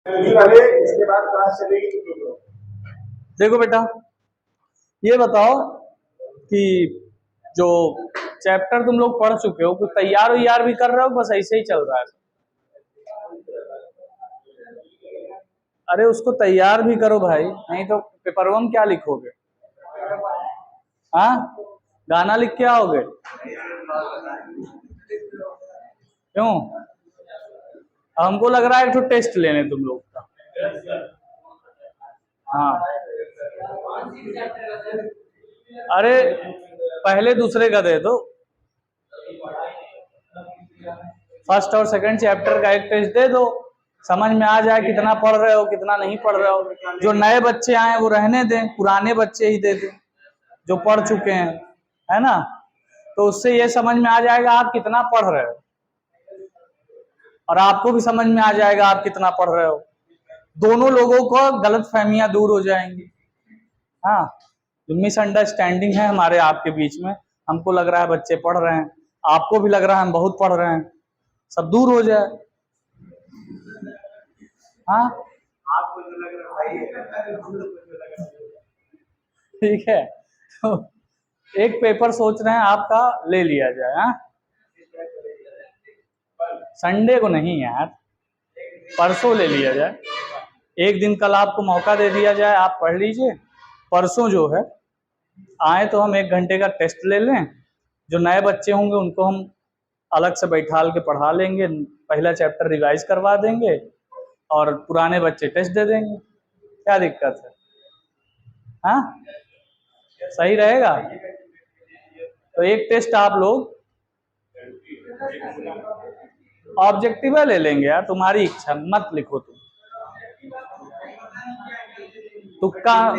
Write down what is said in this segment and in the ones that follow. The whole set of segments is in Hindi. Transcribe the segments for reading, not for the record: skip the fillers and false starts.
वाले इसके बाद क्लास चलेगी तुम लोग। देखो बेटा, ये बताओ कि जो चैप्टर तुम लोग पढ़ चुके हो कुछ तैयार वैयार भी कर रहे हो, बस ऐसे ही चल रहा है? अरे उसको तैयार भी करो भाई, नहीं तो पेपर में क्या लिखोगे? हाँ, गाना लिख के आओगे? क्यों? हमको लग रहा है एक तो टेस्ट लेने तुम लोग का। हाँ, अरे पहले दूसरे का दे दो, फर्स्ट और सेकंड चैप्टर का एक टेस्ट दे दो, समझ में आ जाए कितना पढ़ रहे हो कितना नहीं पढ़ रहे हो। जो नए बच्चे आए वो रहने दें, पुराने बच्चे ही दे दें जो पढ़ चुके हैं, है ना? तो उससे ये समझ में आ जाएगा आप कितना पढ़ रहे हो, और आपको भी समझ में आ जाएगा आप कितना पढ़ रहे हो। दोनों लोगों को गलत फहमियां दूर हो जाएंगी। हाँ, जो मिसअंडरस्टैंडिंग है हमारे आपके बीच में, हमको लग रहा है बच्चे पढ़ रहे हैं, आपको भी लग रहा है हम बहुत पढ़ रहे हैं, सब दूर हो जाए। हाँ, आपको जो लग रहा है ठीक है, तो एक पेपर सोच रहे हैं आपका ले लिया जाए। हाँ, संडे को नहीं यार, परसों ले लिया जाए। एक दिन कल आपको मौका दे दिया जाए, आप पढ़ लीजिए, परसों जो है आए तो हम 1 घंटे का टेस्ट ले लें। जो नए बच्चे होंगे उनको हम अलग से बैठाल के पढ़ा लेंगे, पहला चैप्टर रिवाइज करवा देंगे और पुराने बच्चे टेस्ट दे देंगे। क्या दिक्कत है? हाँ, सही रहेगा। तो एक टेस्ट आप लोग ऑब्जेक्टिव ले लेंगे यार, तुम्हारी इच्छा, मत लिखो तुम तुक्का।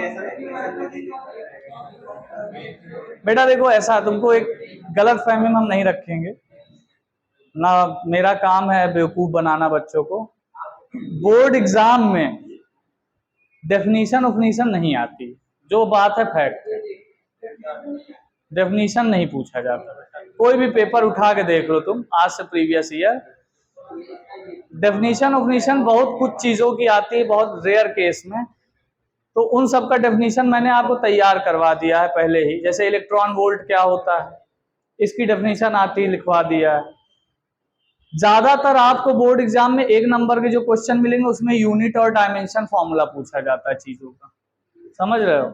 बेटा देखो, ऐसा तुमको एक गलत फहमी में हम नहीं रखेंगे ना, मेरा काम है बेवकूफ बनाना बच्चों को। बोर्ड एग्जाम में डेफिनीशन उफिनीशन नहीं आती, जो बात है फैक्ट है, डेफिनीशन नहीं पूछा जाता। कोई भी पेपर उठा के देख लो तुम, आज से प्रीवियस ईयर, डेफिनीशन उफिनीशन बहुत कुछ चीजों की आती है, बहुत रेयर केस में। तो उन सब का डेफिनीशन मैंने आपको तैयार करवा दिया है पहले ही। जैसे इलेक्ट्रॉन वोल्ट क्या होता है, इसकी डेफिनीशन आती है, लिखवा दिया है। ज्यादातर आपको बोर्ड एग्जाम में 1 नंबर के जो क्वेश्चन मिलेंगे उसमें यूनिट और डायमेंशन फॉर्मूला पूछा जाता है चीजों का, समझ रहे हो?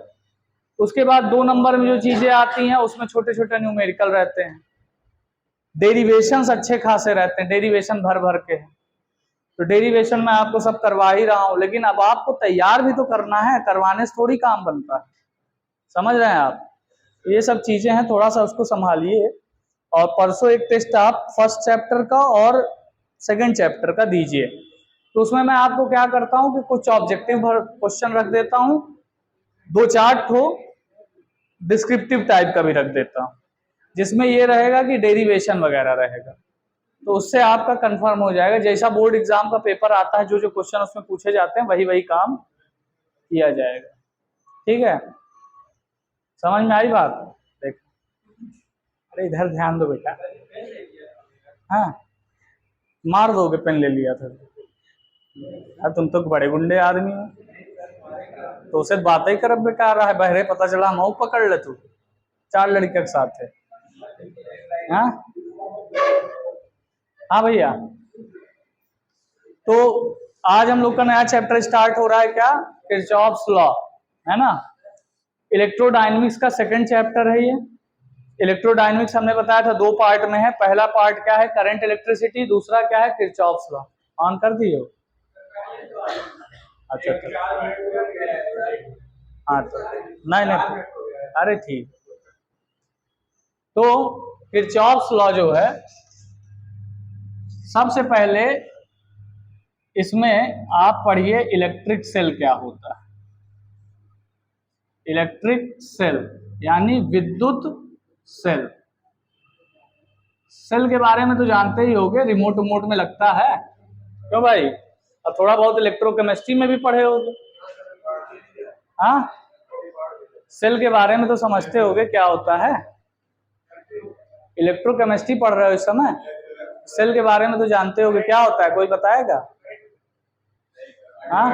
उसके बाद 2 नंबर में जो चीजें आती हैं उसमें छोटे छोटे न्यूमेरिकल रहते हैं, डेरिवेशंस अच्छे खासे रहते हैं, डेरिवेशन भर भर के हैं। तो डेरिवेशन में आपको सब करवा ही रहा हूं, लेकिन अब आपको तैयार भी तो करना है, करवाने से थोड़ी काम बनता है, समझ रहे हैं आप? ये सब चीजें हैं, थोड़ा सा उसको संभालिए। और परसों एक टेस्ट आप फर्स्ट चैप्टर का और सेकंड चैप्टर का दीजिए। तो उसमें मैं आपको क्या करता हूं कि कुछ ऑब्जेक्टिव क्वेश्चन रख देता हूं, 2-4 ठो डिस्क्रिप्टिव टाइप का भी रख देता हूं, जिसमें ये रहेगा कि डेरिवेशन वगैरह रहेगा। तो उससे आपका कंफर्म हो जाएगा, जैसा बोर्ड एग्जाम का पेपर आता है जो जो क्वेश्चन उसमें पूछे जाते हैं वही वही काम किया जाएगा। ठीक है, समझ में आई बात? देख, अरे इधर ध्यान दो बेटा। हाँ, मार दोगे, पेन ले लिया था। यार तुम तो बड़े गुंडे आदमी हो, तो उसे बात ही कर बेकार रहा है, बहरे पता चला मऊ पकड़ ले तू 4 लड़के के साथ है। हाँ, हाँ भैया, तो आज हम लोग का नया चैप्टर स्टार्ट हो रहा है, क्या? किरचॉफ्स लॉ, है ना? इलेक्ट्रोडायनेमिक्स का सेकंड चैप्टर है ये। इलेक्ट्रोडायनेमिक्स हमने बताया था 2 पार्ट में है। पहला पार्ट क्या है? Current electricity. दूसरा क्या है? Kirchhoff's law. ऑन कर दिए हो? अच्छा अच्छा, हाँ तो नहीं नहीं, अरे ठीक। तो किरचॉफ्स लॉ जो है, सबसे पहले इसमें आप पढ़िए इलेक्ट्रिक सेल क्या होता है। इलेक्ट्रिक सेल यानी विद्युत सेल। सेल के बारे में तो जानते ही होंगे, रिमोट रिमोट में लगता है, क्यों भाई? और थोड़ा बहुत इलेक्ट्रोकेमिस्ट्री में भी पढ़े होगे। हाँ, सेल के बारे में तो समझते होगे क्या होता है, इलेक्ट्रोकेमिस्ट्री पढ़ रहे हो इस समय, सेल के बारे में तो जानते होगे क्या होता है, कोई बताएगा? हाँ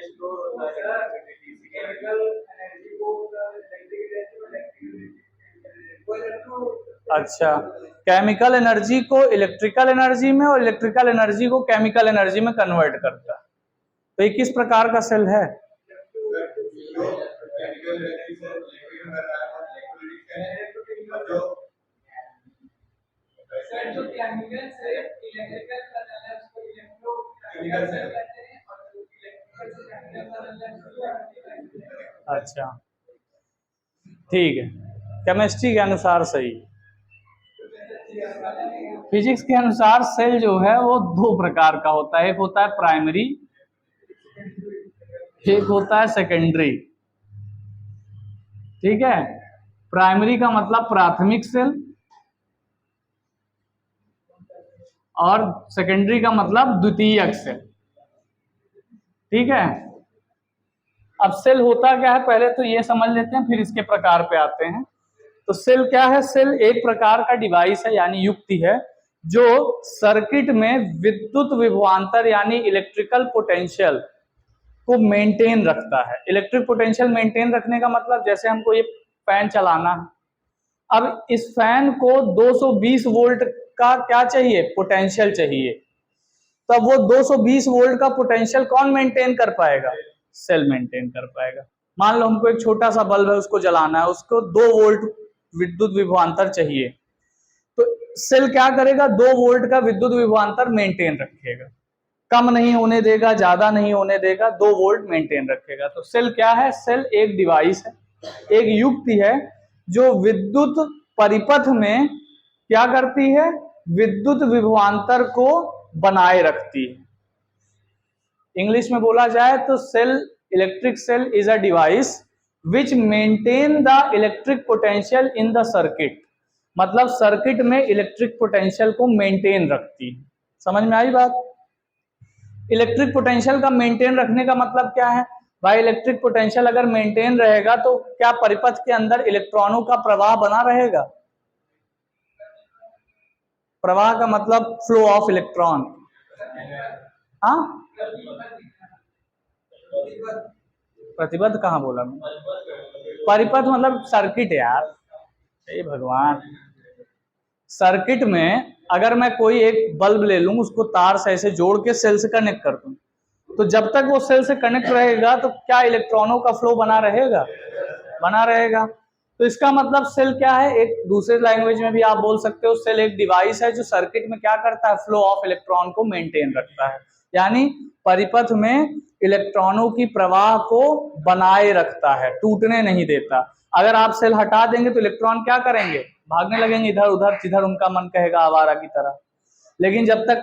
स्टोर होता है केमिकल एनर्जी को अच्छा, केमिकल एनर्जी को इलेक्ट्रिकल एनर्जी में और इलेक्ट्रिकल एनर्जी को केमिकल एनर्जी में कन्वर्ट करता है। तो ये किस प्रकार का सेल है? अच्छा ठीक है, केमिस्ट्री के अनुसार सही। फिजिक्स के अनुसार सेल जो है वो दो प्रकार का होता है, एक होता है प्राइमरी, एक होता है सेकेंडरी। ठीक है, प्राइमरी का मतलब प्राथमिक सेल और सेकेंडरी का मतलब द्वितीयक सेल। ठीक है, अब सेल होता क्या है पहले तो ये समझ लेते हैं, फिर इसके प्रकार पे आते हैं। तो सेल क्या है? सेल एक प्रकार का डिवाइस है यानी युक्ति है जो सर्किट में विद्युत विभवांतर यानी इलेक्ट्रिकल पोटेंशियल को मेंटेन रखता है। इलेक्ट्रिक पोटेंशियल मेंटेन रखने का मतलब जैसे हमको ये फैन चलाना है, अब इस फैन को 220 वोल्ट का क्या चाहिए? पोटेंशियल चाहिए। तब वो 220 वोल्ट का पोटेंशियल कौन मेंटेन कर पाएगा? सेल मेंटेन कर पाएगा। मान लो हमको एक छोटा सा बल्ब है उसको जलाना है, उसको 2 वोल्ट विद्युत विभवांतर चाहिए, तो सेल क्या करेगा? 2 वोल्ट का विद्युत विभवांतर मेंटेन रखेगा, कम नहीं होने देगा, ज्यादा नहीं होने देगा, 2 वोल्ट मेंटेन रखेगा। तो सेल क्या है? सेल एक डिवाइस है, एक युक्ति है जो विद्युत परिपथ में क्या करती है? विद्युत विभवांतर को बनाए रखती है। इंग्लिश में बोला जाए तो cell, electric cell is a device which maintain the electric potential in the circuit. मतलब सर्किट में इलेक्ट्रिक पोटेंशियल को मेंटेन रखती है। समझ में आई बात? इलेक्ट्रिक पोटेंशियल का मेंटेन रखने का मतलब क्या है भाई? इलेक्ट्रिक पोटेंशियल अगर मेंटेन रहेगा तो क्या परिपथ के अंदर इलेक्ट्रॉनों का प्रवाह बना रहेगा? प्रवाह का मतलब फ्लो ऑफ इलेक्ट्रॉन। हाँ, प्रतिबद्ध कहाँ बोला मैं? परिपथ मतलब सर्किट यार, हे भगवान। सर्किट में अगर मैं कोई एक बल्ब ले लूं, उसको तार से ऐसे जोड़ के सेल से कनेक्ट कर दूं, तो जब तक वो सेल से कनेक्ट रहेगा तो क्या इलेक्ट्रॉनों का फ्लो बना रहेगा? बना रहेगा। तो इसका मतलब सेल क्या है? एक दूसरे लैंग्वेज में भी आप बोल सकते हो, सेल एक डिवाइस है जो सर्किट में क्या करता है? फ्लो ऑफ इलेक्ट्रॉन को मेंटेन रखता है, यानी परिपथ में इलेक्ट्रॉनों की प्रवाह को बनाए रखता है, टूटने नहीं देता। अगर आप सेल हटा देंगे तो इलेक्ट्रॉन क्या करेंगे? भागने लगेंगे इधर उधर, जिधर उनका मन कहेगा, आवारा की तरह। लेकिन जब तक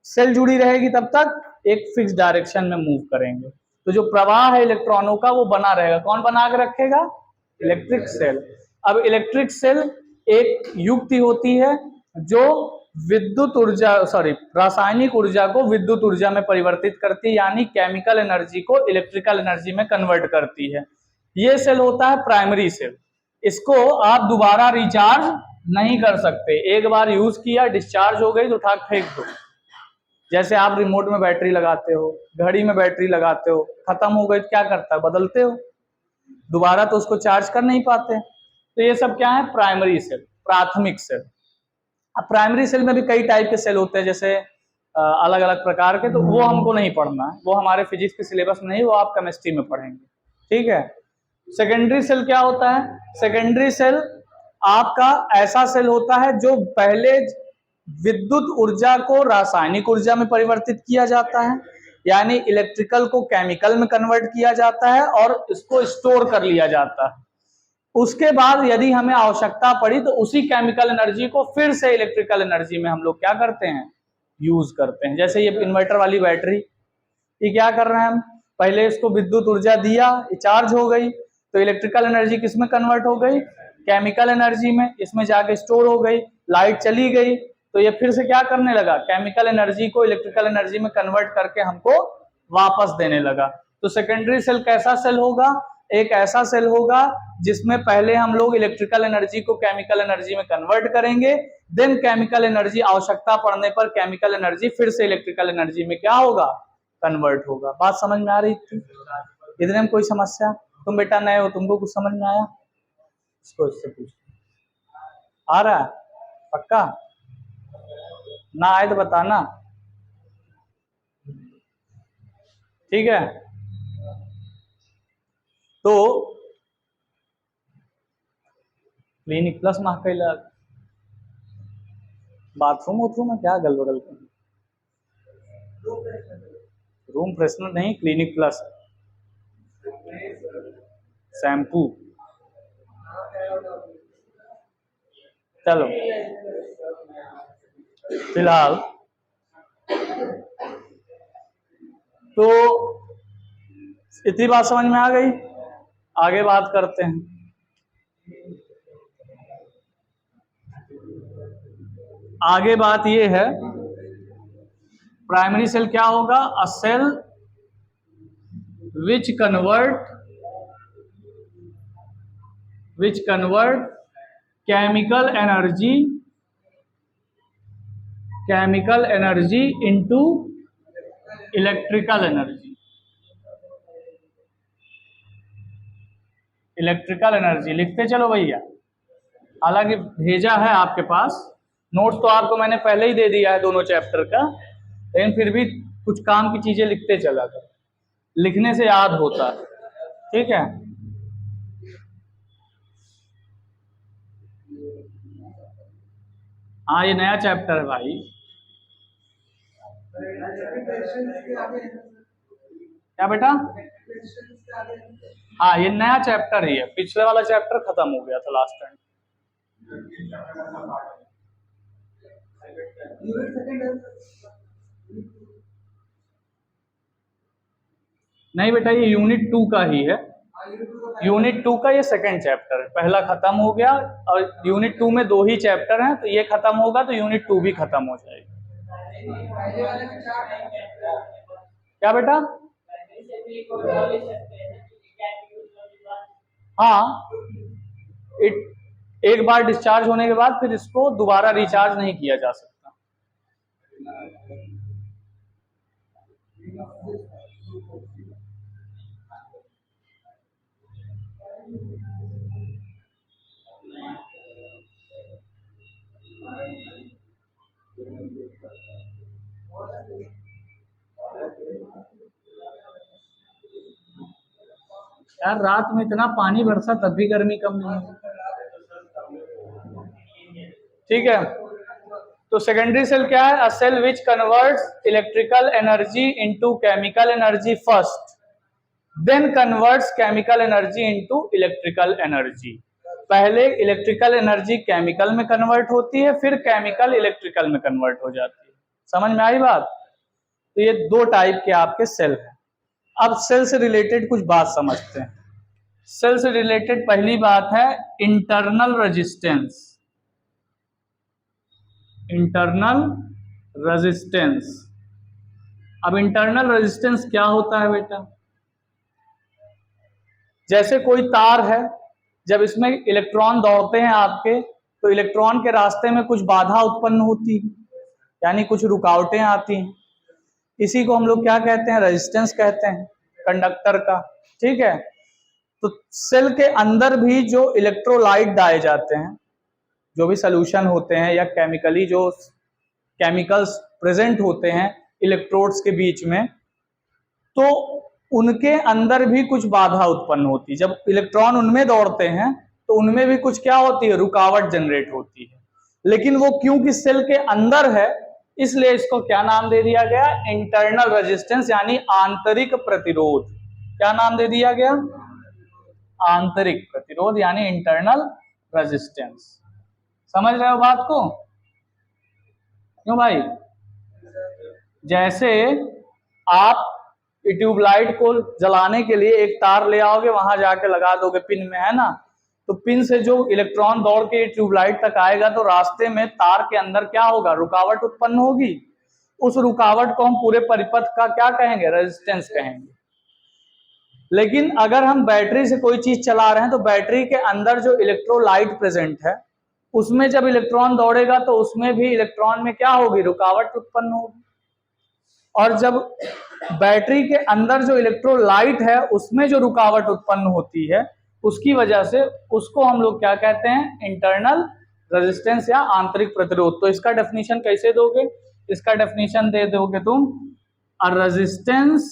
सेल जुड़ी रहेगी तब तक एक फिक्स डायरेक्शन में मूव करेंगे। तो जो प्रवाह है इलेक्ट्रॉनों का वो बना रहेगा। कौन बना के रखेगा? Electric cell. अब इलेक्ट्रिक सेल एक युक्ति होती है जो विद्युत ऊर्जा, रासायनिक ऊर्जा को विद्युत ऊर्जा में परिवर्तित करती है, यानी केमिकल एनर्जी को इलेक्ट्रिकल एनर्जी में कन्वर्ट करती है। ये सेल होता है प्राइमरी सेल। इसको आप दोबारा रिचार्ज नहीं कर सकते, एक बार यूज किया, डिस्चार्ज हो गई तो उठा फेंक दो। जैसे आप रिमोट में बैटरी लगाते हो, घड़ी में बैटरी लगाते हो, खत्म हो गई तो क्या करता है? बदलते हो, दोबारा तो उसको चार्ज कर नहीं पाते। तो ये सब क्या है? प्राइमरी सेल, प्राथमिक सेल। अब प्राइमरी सेल में भी कई टाइप के सेल होते हैं, जैसे अलग अलग प्रकार के, तो वो हमको नहीं पढ़ना है, वो हमारे फिजिक्स के सिलेबस में नहीं, वो आप केमिस्ट्री में पढ़ेंगे। ठीक है। सेकेंडरी सेल क्या होता है? सेकेंडरी सेल आपका ऐसा सेल होता है जो पहले विद्युत ऊर्जा को रासायनिक ऊर्जा में परिवर्तित किया जाता है, यानी इलेक्ट्रिकल को केमिकल में कन्वर्ट किया जाता है और इसको स्टोर कर लिया जाता है। उसके बाद यदि हमें आवश्यकता पड़ी तो उसी केमिकल एनर्जी को फिर से इलेक्ट्रिकल एनर्जी में हम लोग क्या करते हैं? यूज करते हैं। जैसे ये इन्वर्टर वाली बैटरी, ये क्या कर रहे हैं हम? पहले इसको विद्युत ऊर्जा दिया, ये चार्ज हो गई, तो इलेक्ट्रिकल एनर्जी किस में कन्वर्ट हो गई? केमिकल एनर्जी में, इसमें जाके स्टोर हो गई। लाइट चली गई तो ये फिर से क्या करने लगा? केमिकल एनर्जी को इलेक्ट्रिकल एनर्जी में कन्वर्ट करके हमको वापस देने लगा। तो सेकेंडरी सेल कैसा सेल होगा? एक ऐसा सेल होगा जिसमें पहले हम लोग इलेक्ट्रिकल एनर्जी को केमिकल एनर्जी में कन्वर्ट करेंगे, देन केमिकल एनर्जी आवश्यकता पड़ने पर केमिकल एनर्जी फिर से इलेक्ट्रिकल एनर्जी में क्या होगा? कन्वर्ट होगा। बात समझ में आ रही थी? इतने में कोई समस्या? तुम बेटा नए हो, तुमको कुछ समझ में आया? इसको इससे पूछ, आ रहा है पक्का? ना आए तो बताना, ठीक है? तो क्लिनिक प्लस में कैला बाथरूम वाथरूम में क्या गल बगल कर, रूम फ्रेशनर नहीं, क्लिनिक प्लस शैम्पू। चलो फिलहाल तो इतनी बात समझ में आ गई। आगे बात करते हैं। आगे बात ये है, प्राइमरी सेल क्या होगा? A cell which convert chemical energy into electrical energy. Electrical energy लिखते चलो भैया। हालांकि भेजा है आपके पास, नोट्स तो आपको मैंने पहले ही दे दिया है दोनों चैप्टर का, लेकिन फिर भी कुछ काम की चीजें लिखते चला कर, लिखने से याद होता है, ठीक है? हाँ ये नया चैप्टर है भाई। क्या बेटा? हाँ ये नया चैप्टर ही है, पिछले वाला चैप्टर खत्म हो गया था लास्ट टाइम। नहीं बेटा ये यूनिट 2 का ही है, यूनिट 2 का ये सेकंड चैप्टर है, पहला खत्म हो गया और यूनिट 2 में 2 ही चैप्टर हैं, तो ये खत्म होगा तो यूनिट 2 भी खत्म हो जाएगी। क्या बेटा? हाँ एक बार डिस्चार्ज होने के बाद फिर इसको दोबारा रिचार्ज नहीं किया जा सकता। यार रात में इतना पानी बरसा तब भी गर्मी कम नहीं है, ठीक है? तो सेकेंडरी सेल क्या है? A cell which converts electrical energy into chemical energy first, then converts chemical energy into electrical energy. पहले इलेक्ट्रिकल एनर्जी केमिकल में कन्वर्ट होती है, फिर केमिकल इलेक्ट्रिकल में कन्वर्ट हो जाती है। समझ में आई बात? तो ये 2 टाइप के आपके सेल हैं। अब सेल से रिलेटेड कुछ बात समझते हैं। सेल से रिलेटेड पहली बात है इंटरनल रेजिस्टेंस। Internal resistance. अब इंटरनल रेजिस्टेंस क्या होता है बेटा? जैसे कोई तार है, जब इसमें इलेक्ट्रॉन दौड़ते हैं आपके, तो इलेक्ट्रॉन के रास्ते में कुछ बाधा उत्पन्न होती है, यानी कुछ रुकावटें आती हैं। इसी को हम लोग क्या कहते हैं? रेजिस्टेंस कहते हैं कंडक्टर का, ठीक है? तो सेल के अंदर भी जो इलेक्ट्रोलाइट डाले जाते हैं, जो भी सोल्यूशन होते हैं या केमिकली जो केमिकल्स प्रेजेंट होते हैं इलेक्ट्रोड्स के बीच में, तो उनके अंदर भी कुछ बाधा उत्पन्न होती है। जब इलेक्ट्रॉन उनमें दौड़ते हैं तो उनमें भी कुछ क्या होती है? रुकावट जनरेट होती है। लेकिन वो क्योंकि सेल के अंदर है, इसलिए इसको क्या नाम दे दिया गया? इंटरनल रेजिस्टेंस, यानी आंतरिक प्रतिरोध। क्या नाम दे दिया गया? आंतरिक प्रतिरोध, यानी इंटरनल रेजिस्टेंस। समझ रहे हो बात को? क्यों भाई? जैसे आप ट्यूबलाइट को जलाने के लिए एक तार ले आओगे, वहां जाके लगा दोगे पिन में, है ना? तो पिन से जो इलेक्ट्रॉन दौड़ के ट्यूबलाइट तक आएगा, तो रास्ते में तार के अंदर क्या होगा? रुकावट उत्पन्न होगी। उस रुकावट को हम पूरे परिपथ का क्या कहेंगे? रेजिस्टेंस कहेंगे। लेकिन अगर हम बैटरी से कोई चीज चला रहे हैं, तो बैटरी के अंदर जो इलेक्ट्रोलाइट प्रेजेंट है, उसमें जब इलेक्ट्रॉन दौड़ेगा तो उसमें भी इलेक्ट्रॉन में क्या होगी? रुकावट उत्पन्न होगी। और जब बैटरी के अंदर जो इलेक्ट्रोलाइट है उसमें जो रुकावट उत्पन्न होती है उसकी वजह से उसको हम लोग क्या कहते हैं, इंटरनल रेजिस्टेंस या आंतरिक प्रतिरोध। तो इसका डेफिनेशन कैसे दोगे, इसका डेफिनेशन दे दोगे तुम, a resistance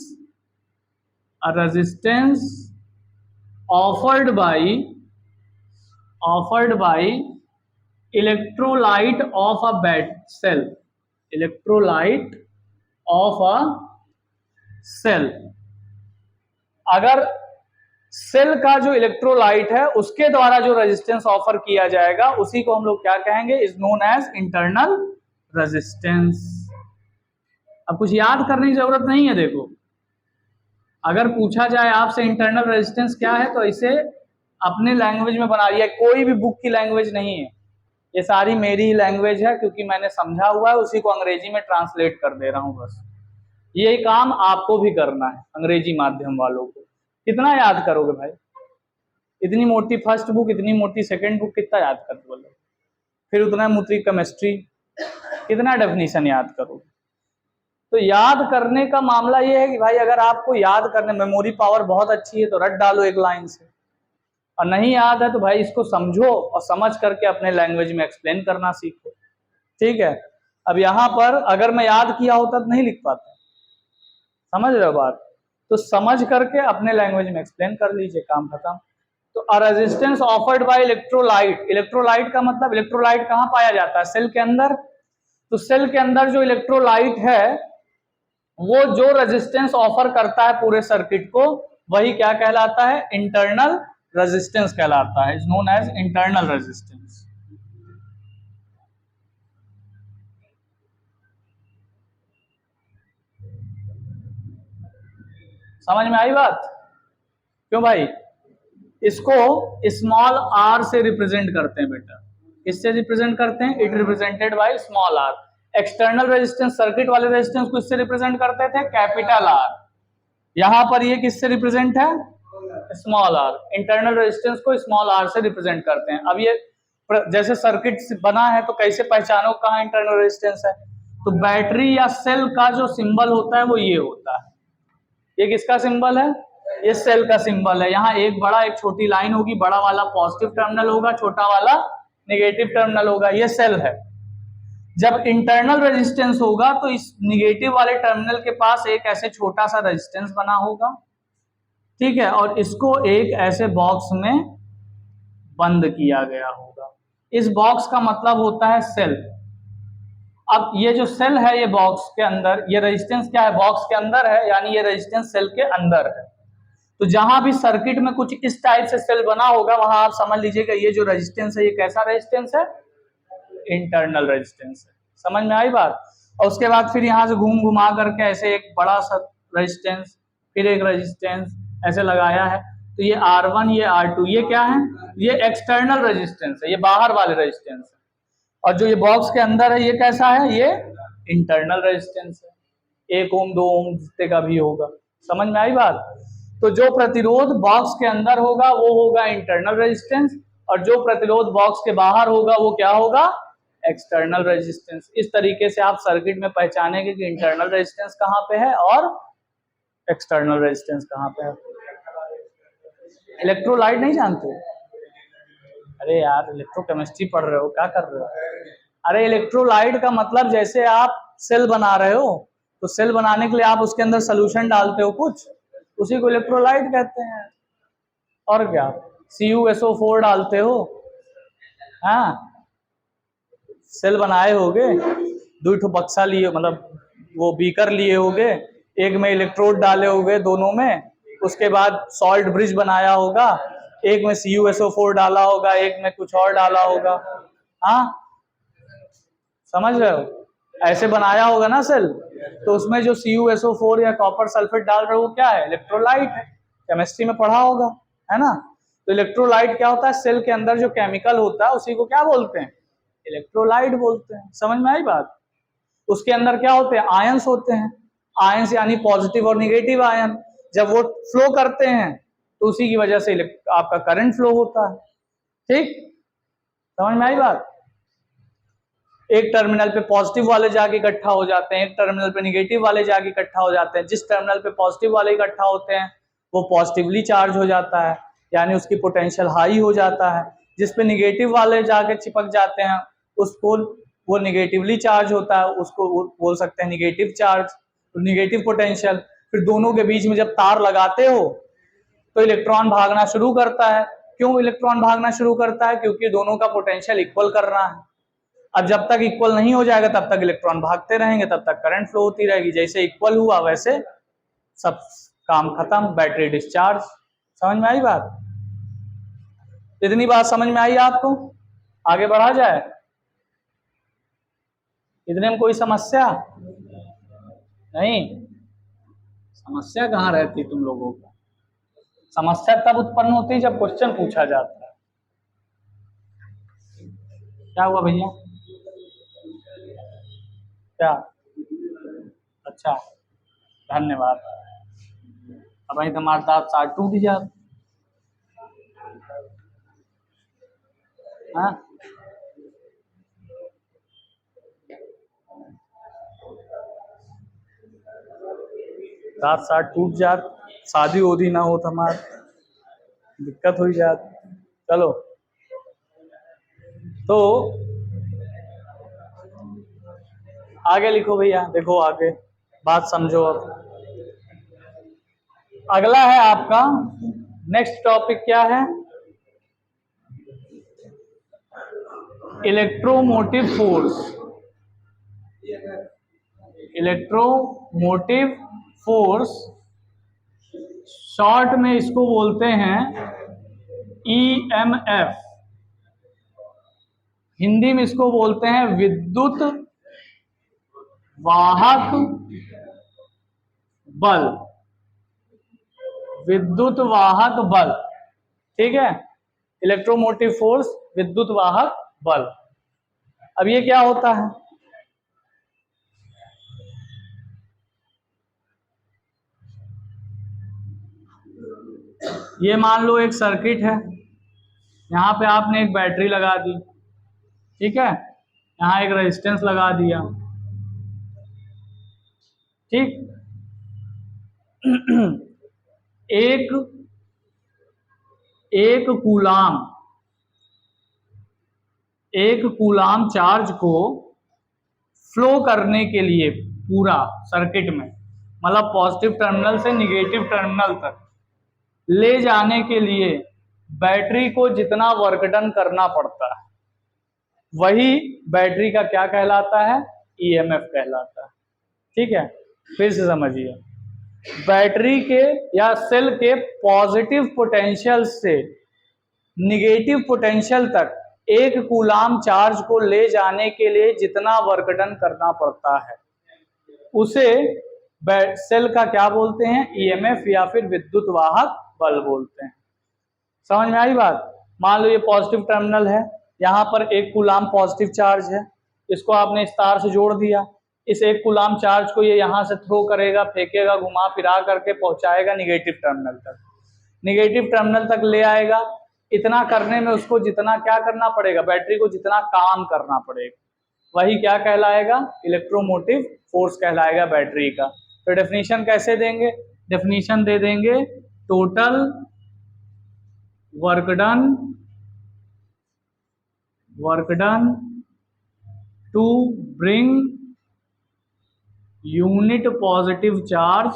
offered by electrolyte of a cell, electrolyte of a cell। अगर सेल का जो इलेक्ट्रोलाइट है उसके द्वारा जो रेजिस्टेंस ऑफर किया जाएगा उसी को हम लोग क्या कहेंगे, is known as internal resistance. अब कुछ याद करने की जरूरत नहीं है। देखो, अगर पूछा जाए आपसे इंटरनल रेजिस्टेंस क्या है तो इसे अपने लैंग्वेज में बना लिया, कोई भी बुक की लैंग्वेज नहीं है, ये सारी मेरी ही लैंग्वेज है क्योंकि मैंने समझा हुआ है, उसी को अंग्रेजी में ट्रांसलेट कर दे रहा हूं बस। यही काम आपको भी करना है, अंग्रेजी माध्यम वालों को। कितना याद करोगे भाई, इतनी मोटी फर्स्ट बुक, इतनी मोटी सेकंड बुक, कितना याद कर बोलो, फिर उतना मोटी केमिस्ट्री, कितना डेफिनेशन याद करोगे। तो याद करने का मामला ये है कि भाई अगर आपको याद करने, मेमोरी पावर बहुत अच्छी है तो रट डालो एक लाइन से, और नहीं याद है तो भाई इसको समझो और समझ करके अपने लैंग्वेज में एक्सप्लेन करना सीखो। ठीक है, अब यहाँ पर अगर मैं याद किया होता तो नहीं लिख पाता, समझ रहे हो बात, तो समझ करके अपने लैंग्वेज में एक्सप्लेन कर लीजिए, काम खत्म। तो a resistance offered by electrolyte, electrolyte का मतलब इलेक्ट्रोलाइट कहाँ पाया जाता है, सेल के अंदर। तो सेल के अंदर जो इलेक्ट्रोलाइट है वो जो रेजिस्टेंस ऑफर करता है पूरे सर्किट को, वही क्या कहलाता है, इंटरनल रेजिस्टेंस कहलाता है, is known as internal resistance. समझ में आई बात? क्यों भाई, इसको स्मॉल आर से रिप्रेजेंट करते हैं बेटा, किससे रिप्रेजेंट करते हैं, it represented by small R. External resistance, circuit वाले रेजिस्टेंस को इससे रिप्रेजेंट करते थे कैपिटल आर, यहां पर ये किससे रिप्रेजेंट है, स्मॉल आर। इंटरनल रेजिस्टेंस को स्मॉल आर से रिप्रेजेंट करते हैं। अब ये जैसे सर्किट बना है तो कैसे पहचानो कहाँ इंटरनल रेजिस्टेंस है, तो बैटरी या सेल का जो सिंबल होता है वो ये होता है, ये किसका सिंबल है, ये सेल का सिंबल है। यहाँ एक बड़ा एक छोटी लाइन होगी, बड़ा वाला पॉजिटिव टर्मिनल होगा, छोटा वाला नेगेटिव टर्मिनल होगा, ये सेल है। जब इंटरनल रेजिस्टेंस होगा तो इस निगेटिव वाले टर्मिनल के पास एक ऐसे छोटा सा रेजिस्टेंस बना होगा, ठीक है, और इसको एक ऐसे बॉक्स में बंद किया गया होगा। इस बॉक्स का मतलब होता है सेल। अब ये जो सेल है ये बॉक्स के अंदर, ये रेजिस्टेंस क्या है, बॉक्स के अंदर है, यानी ये रेजिस्टेंस सेल के अंदर है। तो जहां भी सर्किट में कुछ इस टाइप से सेल बना होगा वहां आप समझ लीजिएगा ये जो रेजिस्टेंस है ये कैसा रेजिस्टेंस है, इंटरनल रेजिस्टेंस है। समझ में आई बात? और उसके बाद फिर यहाँ से घूम घुमा करके ऐसे एक बड़ा सा रेजिस्टेंस, फिर एक रेजिस्टेंस ऐसे लगाया है। तो ये R1, ये R2, ये क्या है, ये एक्सटर्नल रेजिस्टेंस है, ये बाहर वाले रेजिस्टेंस है। और जो ये बॉक्स के अंदर है ये कैसा है, ये इंटरनल रेजिस्टेंस है, 1 ओम 2 ओम जितने का भी होगा। समझ में आई बात? तो जो प्रतिरोध बॉक्स के अंदर होगा वो होगा इंटरनल रेजिस्टेंस, और जो प्रतिरोध बॉक्स के बाहर होगा वो क्या होगा, एक्सटर्नल रेजिस्टेंस। इस तरीके से आप सर्किट में पहचानेंगे कि इंटरनल रेजिस्टेंस कहाँ पे है और एक्सटर्नल रेजिस्टेंस कहाँ पे है। इलेक्ट्रोलाइट नहीं जानते? अरे यार इलेक्ट्रोकेमिस्ट्री पढ़ रहे हो, क्या कर रहे हो? अरे इलेक्ट्रोलाइट का मतलब जैसे आप सेल बना रहे हो तो सेल बनाने के लिए आप उसके अंदर सोल्यूशन डालते हो कुछ, उसी को इलेक्ट्रोलाइट कहते हैं। और क्या, CuSO4 डालते हो, हाँ, सेल बनाए होगे, 2 बक्सा लिए, मतलब वो बीकर लिए होगे, एक में इलेक्ट्रोड डाले होगे दोनों में, उसके बाद सॉल्ट ब्रिज बनाया होगा, एक में CuSO4 डाला होगा, एक में कुछ और डाला होगा, हाँ समझ रहे हो, ऐसे बनाया होगा ना सेल। तो उसमें जो CuSO4 या कॉपर सल्फेट डाल रहे हो वो क्या है, इलेक्ट्रोलाइट है, केमिस्ट्री में पढ़ा होगा, है ना। तो इलेक्ट्रोलाइट क्या होता है, सेल के अंदर जो केमिकल होता है उसी को क्या बोलते हैं, इलेक्ट्रोलाइट बोलते हैं। समझ में आई बात? उसके अंदर क्या होते हैं, आयंस होते हैं, आयंस यानी पॉजिटिव और निगेटिव आयन, जब वो फ्लो करते हैं तो उसी की वजह से आपका करंट फ्लो होता है। ठीक, समझ में आई बात? एक टर्मिनल पे पॉजिटिव वाले जाके इकट्ठा हो जाते हैं, एक टर्मिनल पे निगेटिव वाले जाके इकट्ठा हो जाते हैं। जिस टर्मिनल पे पॉजिटिव वाले इकट्ठा होते हैं वो पॉजिटिवली चार्ज हो जाता है, यानी उसकी पोटेंशियल हाई हो जाता है। जिस पे निगेटिव वाले जाके चिपक जाते हैं उसको वो निगेटिवली चार्ज होता है, उसको बोल सकते हैं निगेटिव चार्ज, निगेटिव पोटेंशियल। फिर दोनों के बीच में जब तार लगाते हो तो इलेक्ट्रॉन भागना शुरू करता है। क्यों इलेक्ट्रॉन भागना शुरू करता है? क्योंकि दोनों का पोटेंशियल इक्वल करना है। अब जब तक इक्वल नहीं हो जाएगा तब तक इलेक्ट्रॉन भागते रहेंगे, तब तक करंट फ्लो होती रहेगी। जैसे इक्वल हुआ वैसे सब काम खत्म, बैटरी डिस्चार्ज। समझ में आई बात? इतनी बात समझ में आई आपको? आगे बढ़ा जाए? इतने में कोई समस्या नहीं? समस्या कहाँ रहती तुम लोगों को? समस्या तब उत्पन्न होती है जब क्वेश्चन पूछा जाता है। क्या हुआ भैया? क्या? अच्छा, धन्यवाद। अब वही तुम्हारे दांत साथ टूट जाते। हाँ, दांत साथ टूट जात, शादी उदी ना हो तुम्हार, दिक्कत हो जात। चलो, तो आगे लिखो भैया, देखो आगे बात समझो। अब अगला है आपका नेक्स्ट टॉपिक क्या है? Electromotive force. Electromotive force, short में इसको बोलते हैं EMF, हिंदी में इसको बोलते हैं विद्युत वाहक बल। विद्युत वाहक बल, ठीक है? इलेक्ट्रोमोटिव फोर्स, विद्युत वाहक बल। अब ये क्या होता है? ये मान लो एक सर्किट है, यहां पे आपने एक बैटरी लगा दी, ठीक है? यहां एक रेजिस्टेंस लगा दिया, ठीक? एक कूलाम चार्ज को फ्लो करने के लिए पूरा सर्किट में, मतलब पॉजिटिव टर्मिनल से निगेटिव टर्मिनल तक ले जाने के लिए बैटरी को जितना वर्क डन करना पड़ता है वही बैटरी का क्या कहलाता है? EMF कहलाता है, ठीक है? फिर से समझिए, बैटरी के या सेल के पॉजिटिव पोटेंशियल से निगेटिव पोटेंशियल तक एक कूलाम चार्ज को ले जाने के लिए जितना वर्क डन करना पड़ता है उसे सेल का क्या बोलते हैं? EMF या फिर विद्युत वाहक बल बोलते हैं। समझ में आई बात? मान लो ये पॉजिटिव टर्मिनल है, यहाँ पर एक कूलाम पॉजिटिव चार्ज है, इसको आपने इस तार से जोड़ दिया। इस एक कूलाम चार्ज को ये यहाँ से थ्रो करेगा, फेंकेगा, घुमा फिरा करके पहुंचाएगा निगेटिव टर्मिनल तक। निगेटिव टर्मिनल तक ले आएगा। इतना करने में उसको जितना क्या करना पड़ेगा? बैटरी को जितना काम करना पड़ेगा वही क्या कहलाएगा? इलेक्ट्रोमोटिव फोर्स कहलाएगा बैटरी का। तो डेफिनेशन कैसे देंगे? डेफिनेशन दे देंगे total work done to bring unit positive charge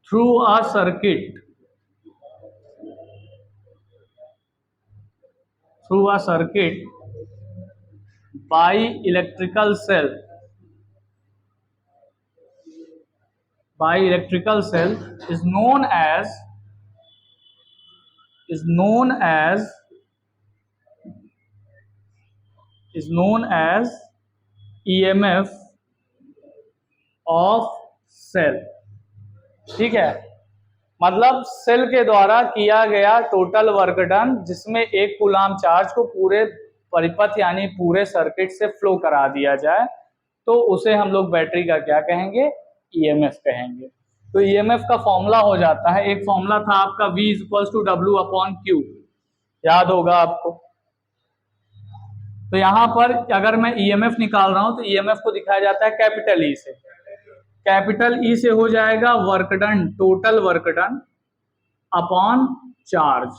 through a circuit by electrical cell is known as EMF of cell, ठीक है? मतलब सेल के द्वारा किया गया टोटल वर्क डन जिसमें एक कूलाम चार्ज को पूरे परिपथ यानी पूरे सर्किट से फ्लो करा दिया जाए तो उसे हम लोग बैटरी का क्या कहेंगे? EMF कहेंगे। तो ईएमएफ का फॉर्मूला हो जाता है, एक फॉर्मूला था आपका V equals to W upon Q, याद होगा आपको। तो यहां पर अगर मैं ईएमएफ निकाल रहा हूं तो ईएमएफ को दिखाया जाता है कैपिटल ई से। कैपिटल ई से हो जाएगा work done, total work done upon charge,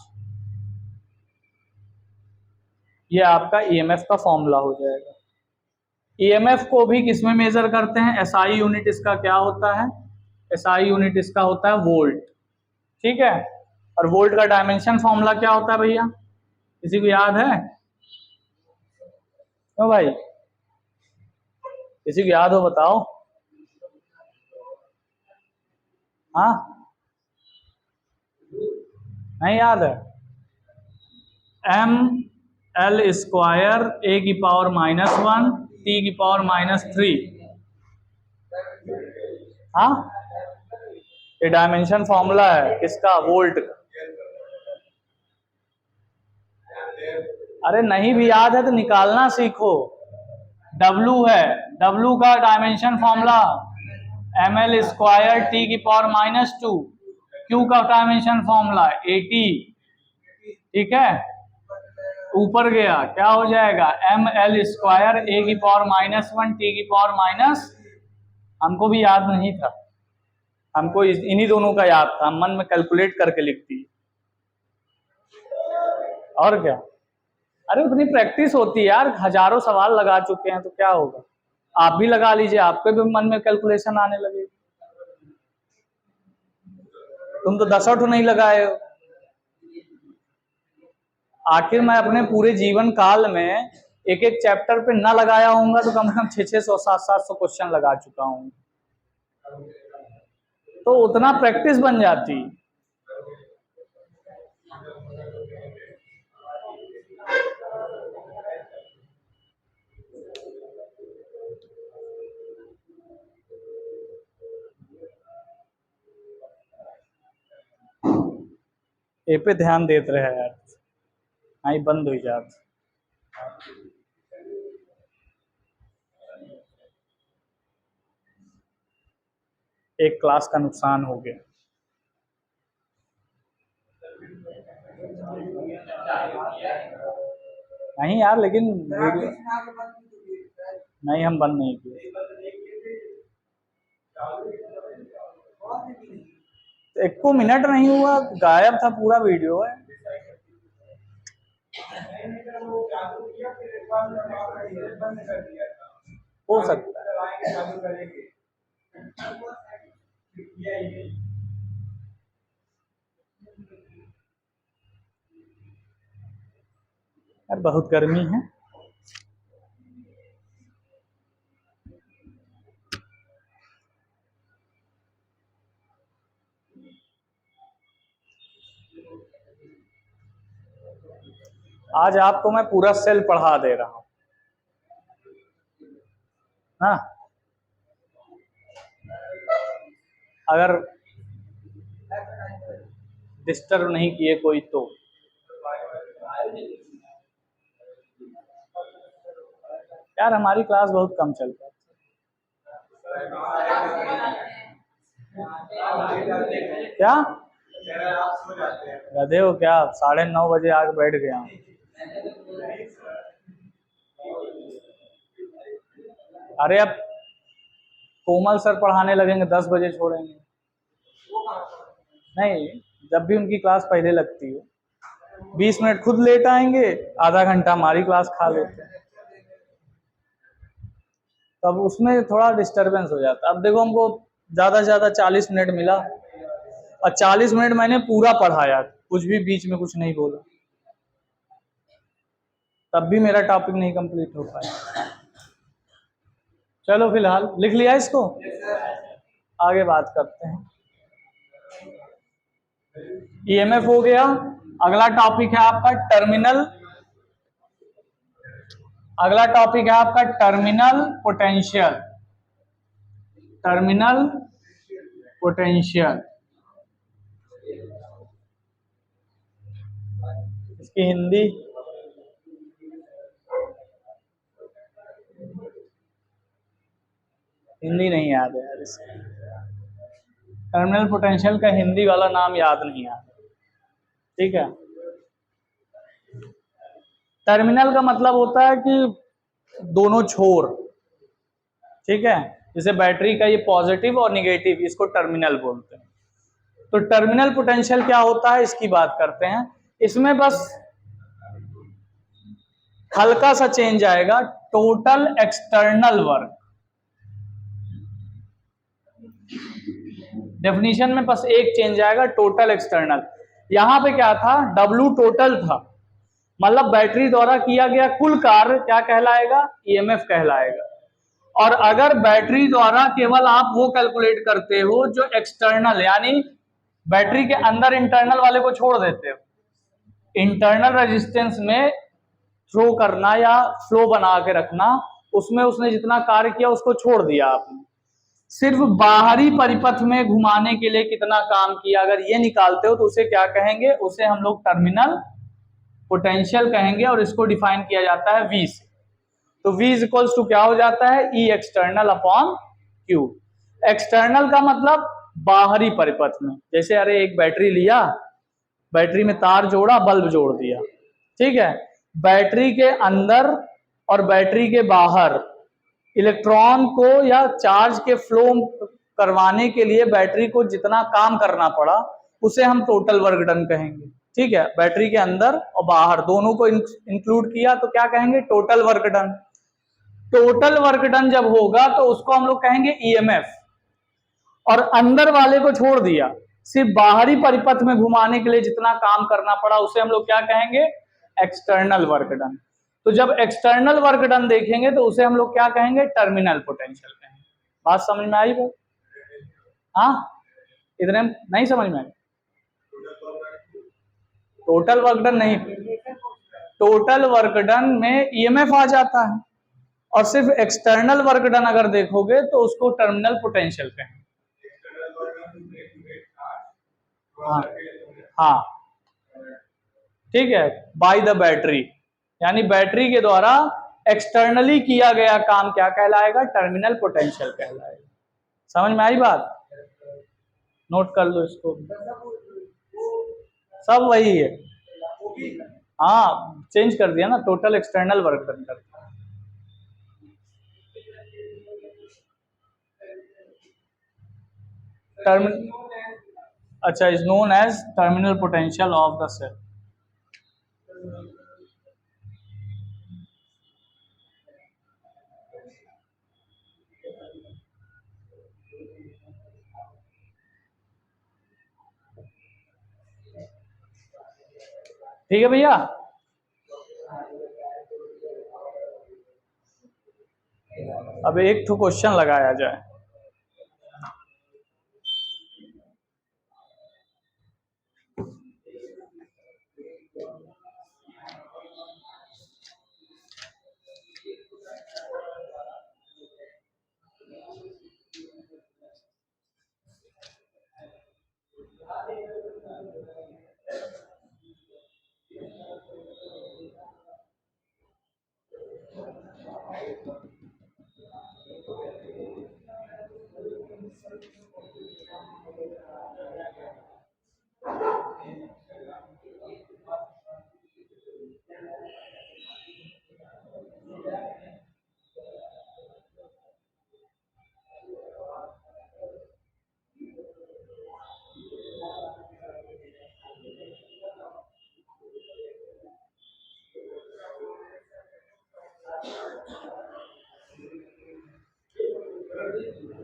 ये आपका ईएमएफ का फॉर्मूला हो जाएगा। ईएमएफ को भी किसमें मेजर करते हैं, एसआई यूनिट इसका क्या होता है, एसआई यूनिट इसका होता है वोल्ट, ठीक है। और वोल्ट का डायमेंशन फॉर्मूला क्या होता है भैया, किसी को याद है? क्यों भाई, किसी को याद हो बताओ। हाँ, नहीं याद है? एम एल स्क्वायर ए की पावर -1 टी की पावर -3। हाँ, ये डायमेंशन फॉर्मूला है किसका, वोल्ट का। अरे नहीं भी याद है तो निकालना सीखो। W है, W का dimension formula ml square T की पावर -2, Q का डायमेंशन फॉर्मूला 80, ठीक है। ऊपर गया क्या हो जाएगा, ml स्क्वायर ए की पावर -1 टी की पावर माइनस, हमको भी याद नहीं था, हमको इन्हीं दोनों का याद था, हम मन में कैलकुलेट करके लिखती है और क्या। अरे उतनी प्रैक्टिस होती है यार, हजारों सवाल लगा चुके हैं तो क्या होगा, आप भी लगा लीजिए, आपके भी मन में कैलकुलेशन आने लगे। तुम तो 10 नहीं लगाए हो। आखिर मैं अपने पूरे जीवन काल में एक एक चैप्टर पे ना लगाया होऊंगा तो कम से कम 600 700 क्वेश्चन लगा चुका हूँ, तो उतना प्रैक्टिस बन जाती। ए पे ध्यान देते रहे यार, आई बंद हो जात। एक क्लास का नुकसान हो गया। नहीं यार, लेकिन वीडियो नहीं, हम बंद नहीं किए। एक को मिनट नहीं हुआ, गायब था पूरा वीडियो है। हो सकता है। यार बहुत गर्मी है। आज आपको मैं पूरा सेल पढ़ा दे रहा हूं, हाँ। अगर डिस्टर्ब नहीं किए कोई तो। यार हमारी क्लास बहुत कम चलता है। क्या गधे हो क्या, 9:30 बजे आके बैठ गया हूँ। अरे अब कोमल सर पढ़ाने लगेंगे 10 बजे छोड़ेंगे। नहीं, जब भी उनकी क्लास पहले लगती है 20 मिनट खुद लेट आएंगे, आधा घंटा हमारी क्लास खा लेते हैं, तब उसमें थोड़ा डिस्टरबेंस हो जाता है। अब देखो हमको ज्यादा से ज्यादा 40 मिनट मिला और 40 मिनट मैंने पूरा पढ़ाया, कुछ भी बीच में कुछ नहीं बोला, तब भी मेरा टॉपिक नहीं कंप्लीट हो पाया। चलो फिलहाल लिख लिया इसको, आगे बात करते हैं। ईएमएफ हो गया। अगला टॉपिक है आपका टर्मिनल, अगला टॉपिक है आपका टर्मिनल पोटेंशियल, टर्मिनल पोटेंशियल। इसकी हिंदी हिंदी नहीं याद है यार इसकी, टर्मिनल पोटेंशियल का हिंदी वाला नाम याद नहीं आ रहा, ठीक है। टर्मिनल का मतलब होता है कि दोनों छोर, ठीक है। जैसे बैटरी का ये पॉजिटिव और निगेटिव, इसको टर्मिनल बोलते हैं। तो टर्मिनल पोटेंशियल क्या होता है इसकी बात करते हैं। इसमें बस हल्का सा चेंज आएगा, टोटल एक्सटर्नल वर्क। डेफिनेशन में बस एक चेंज आएगा, टोटल एक्सटर्नल। यहां पे क्या था, W टोटल था, मतलब बैटरी द्वारा किया गया कुल कार्य क्या कहलाएगा, EMF कहलाएगा। और अगर बैटरी द्वारा केवल आप वो कैलकुलेट करते हो जो एक्सटर्नल, यानी बैटरी के अंदर इंटरनल वाले को छोड़ देते हो, इंटरनल रेजिस्टेंस में थ्रो करना या फ्लो बना के रखना, उसमें उसने जितना कार्य किया उसको छोड़ दिया आपने, सिर्फ बाहरी परिपथ में घुमाने के लिए कितना काम किया, अगर ये निकालते हो तो उसे क्या कहेंगे, उसे हम लोग टर्मिनल पोटेंशियल कहेंगे। और इसको डिफाइन किया जाता है V से। तो V इज इक्वल्स टू क्या हो जाता है, E external upon Q। External का मतलब बाहरी परिपथ में, जैसे अरे एक बैटरी लिया, बैटरी में तार जोड़ा, बल्ब जोड़ दिया, ठीक है। बैटरी के अंदर और बैटरी के बाहर इलेक्ट्रॉन को या चार्ज के फ्लो करवाने के लिए बैटरी को जितना काम करना पड़ा उसे हम टोटल वर्क डन कहेंगे, ठीक है। बैटरी के अंदर और बाहर दोनों को इंक्लूड किया तो क्या कहेंगे, total work done. Total work done जब होगा तो उसको हम लोग कहेंगे EMF। और अंदर वाले को छोड़ दिया, सिर्फ बाहरी परिपथ में घुमाने के लिए जितना काम करना पड़ा उसे हम लोग क्या कहेंगे, एक्सटर्नल वर्क डन। तो जब एक्सटर्नल वर्क डन देखेंगे तो उसे हम लोग क्या कहेंगे, टर्मिनल पोटेंशियल कहेंगे। बात समझ में आई वो? हाँ, इतने नहीं समझ में आई? टोटल वर्क डन नहीं, टोटल वर्क डन में EMF आ जाता है, और सिर्फ एक्सटर्नल वर्क डन अगर देखोगे तो उसको टर्मिनल पोटेंशियल कहेंगे। हाँ हाँ, ठीक है, बाय द बैटरी, यानी बैटरी के द्वारा एक्सटर्नली किया गया काम क्या कहलाएगा, टर्मिनल पोटेंशियल कहलाएगा। समझ में आई बात? नोट कर लो इसको, सब वही है। हाँ, चेंज कर दिया ना, टोटल एक्सटर्नल वर्क डन कर दिया। टर्म अच्छा, is known as terminal potential of the cell. ठीक है भैया, अब एक तो क्वेश्चन लगाया जाए।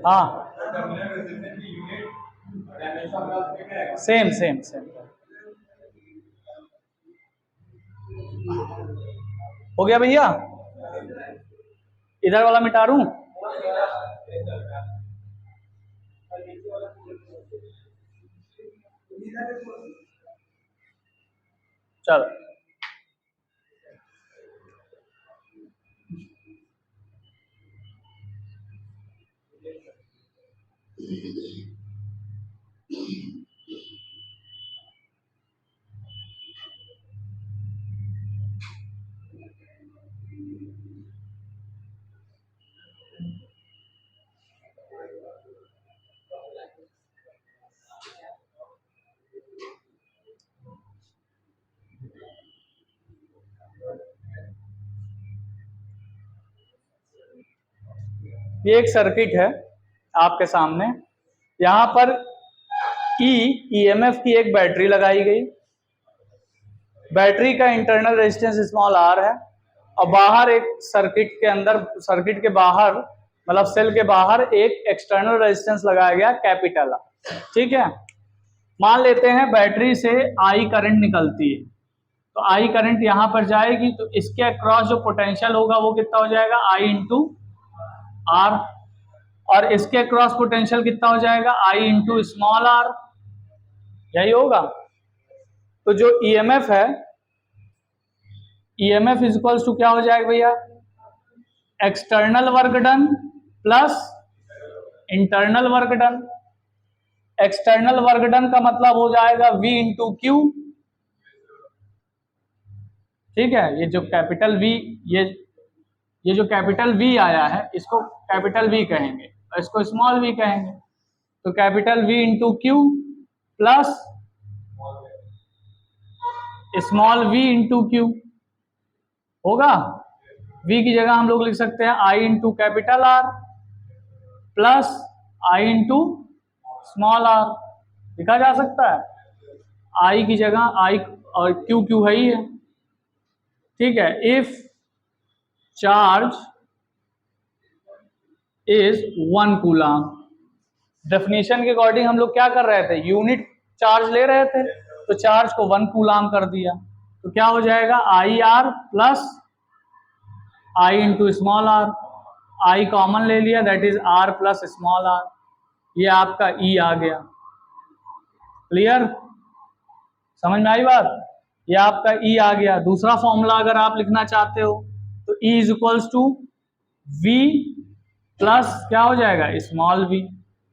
हाँ, सेम सेम सेम। हो गया भैया, इधर वाला मिटा दूं? चलो, ये एक सर्किट है आपके सामने, यहाँ पर ईएमएफ की एक बैटरी लगाई गई, बैटरी का इंटरनल रेजिस्टेंस स्मॉल आर है, और बाहर एक सर्किट के अंदर, सर्किट के बाहर मतलब सेल के बाहर एक एक्सटर्नल रेजिस्टेंस लगाया गया कैपिटल आर। ठीक है, मान लेते हैं बैटरी से आई करंट निकलती है, तो आई करंट यहां पर जाएगी, तो इसके अक्रॉस जो पोटेंशियल होगा वो कितना हो जाएगा, आई इंटू आर, और इसके अक्रॉस पोटेंशियल कितना हो जाएगा, आई इंटू स्मॉल आर, यही होगा। तो जो ईएमएफ है, ईएमएफ इज इक्वल्स टू क्या हो जाएगा भैया, external work done plus internal work done. External work done का मतलब हो जाएगा V इंटू क्यू। ठीक है, ये जो कैपिटल V, ये जो कैपिटल V आया है इसको कैपिटल V कहेंगे और इसको स्मॉल v कहेंगे। तो capital V into Q plus small v into Q होगा। V की जगह हम लोग लिख सकते हैं I into capital R plus I into small r, लिखा जा सकता है। I की जगह I और Q है ही है। ठीक है, if charge is 1 coulomb, definition के अकॉर्डिंग हम लोग क्या कर रहे थे, यूनिट चार्ज ले रहे थे, तो चार्ज को 1 कूलम कर दिया, तो क्या हो जाएगा I R plus I into small R, I common ले लिया, that is R plus small R, ये आपका ई आ गया। क्लियर, समझ में आई बात, ये आपका ई आ गया। दूसरा फॉर्मूला अगर आप लिखना चाहते हो तो E is equals to V plus क्या हो जाएगा, स्मॉल वी,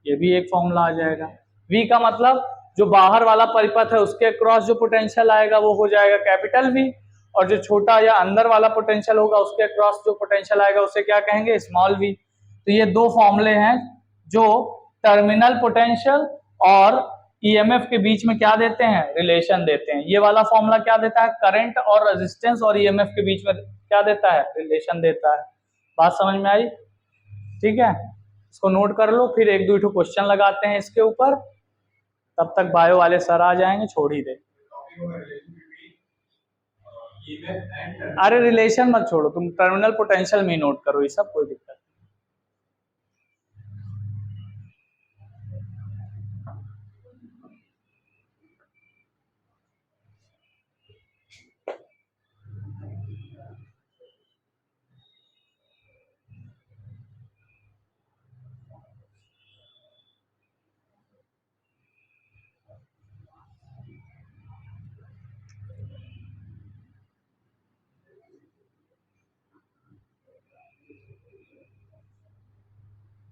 ये भी एक फॉर्मूला आ जाएगा। वी का मतलब जो बाहर वाला परिपथ है उसके क्रॉस जो पोटेंशियल आएगा वो हो जाएगा कैपिटल वी, और जो छोटा या अंदर वाला पोटेंशियल होगा उसके क्रॉस जो पोटेंशियल आएगा उसे क्या कहेंगे, स्मॉल वी। तो ये दो फॉर्मूले हैं जो टर्मिनल पोटेंशियल और ईएमएफ के बीच में क्या देते हैं, रिलेशन देते हैं। ये वाला फॉर्मूला क्या देता है, करंट और रेजिस्टेंस और ईएमएफ के बीच में क्या देता है, रिलेशन देता है। बात समझ में आई? ठीक है, इसको नोट कर लो, फिर एक दो क्वेश्चन लगाते हैं इसके ऊपर, तब तक बायो वाले सर आ जाएंगे, छोड़ ही दे। अरे रिलेशन मत छोड़ो, तुम टर्मिनल पोटेंशियल में नोट करो, ये सब कोई दिक्कत।